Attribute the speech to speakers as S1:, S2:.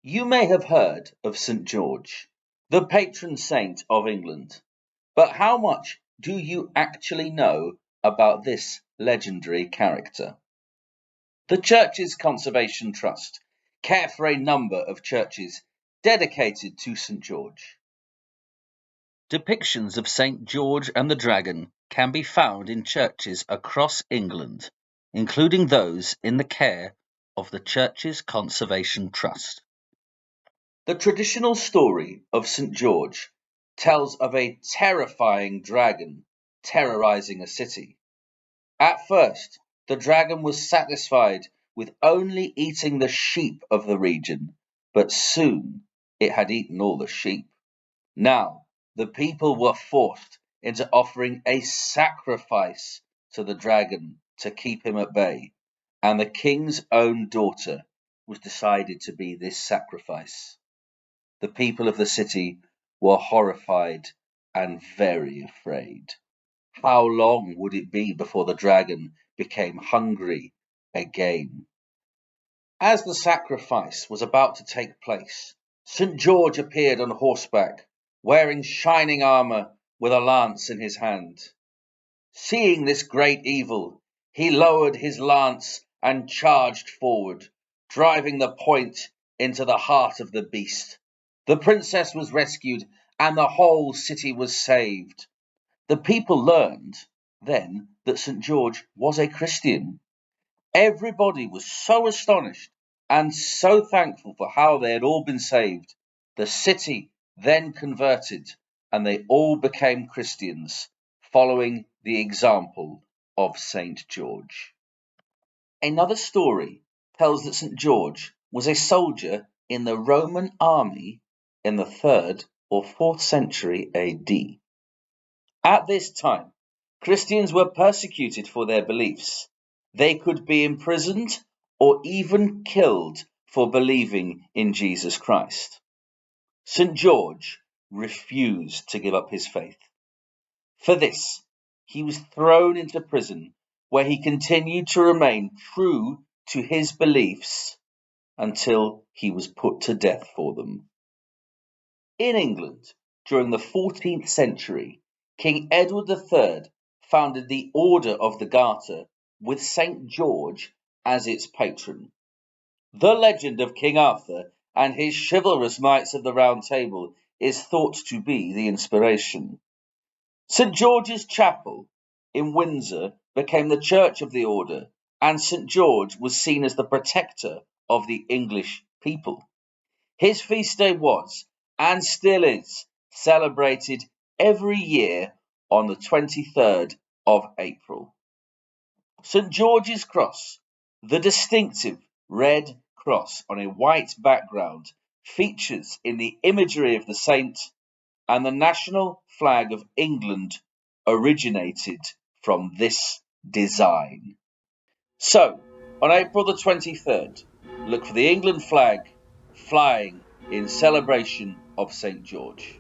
S1: You may have heard of St. George, the patron saint of England, but how much do you actually know about this legendary character? The Church's Conservation Trust care for a number of churches dedicated to St. George. Depictions of St. George and the Dragon can be found in churches across England, including those in the care of the Church's Conservation Trust. The traditional story of St. George tells of a terrifying dragon terrorizing a city. At first, the dragon was satisfied with only eating the sheep of the region, but soon it had eaten all the sheep. Now, the people were forced into offering a sacrifice to the dragon to keep him at bay, and the king's own daughter was decided to be this sacrifice. The people of the city were horrified and very afraid. How long would it be before the dragon became hungry again? As the sacrifice was about to take place, St. George appeared on horseback, wearing shining armour with a lance in his hand. Seeing this great evil, he lowered his lance and charged forward, driving the point into the heart of the beast. The princess was rescued and the whole city was saved. The people learned then that St. George was a Christian. Everybody was so astonished and so thankful for how they had all been saved. The city then converted and they all became Christians, following the example of St. George. Another story tells that St. George was a soldier in the Roman army in the 3rd or 4th century AD. At this time, Christians were persecuted for their beliefs. They could be imprisoned or even killed for believing in Jesus Christ. St. George refused to give up his faith. For this, he was thrown into prison, where he continued to remain true to his beliefs until he was put to death for them. In England, during the 14th century, King Edward III founded the Order of the Garter with St. George as its patron. The legend of King Arthur and his chivalrous knights of the Round Table is thought to be the inspiration. St. George's Chapel in Windsor became the church of the order, and St. George was seen as the protector of the English people. His feast day was, and still is, celebrated every year on the 23rd of April. St. George's Cross, the distinctive red cross on a white background, features in the imagery of the saint, and the national flag of England originated from this design. So, on April the 23rd, look for the England flag flying in celebration of St. George.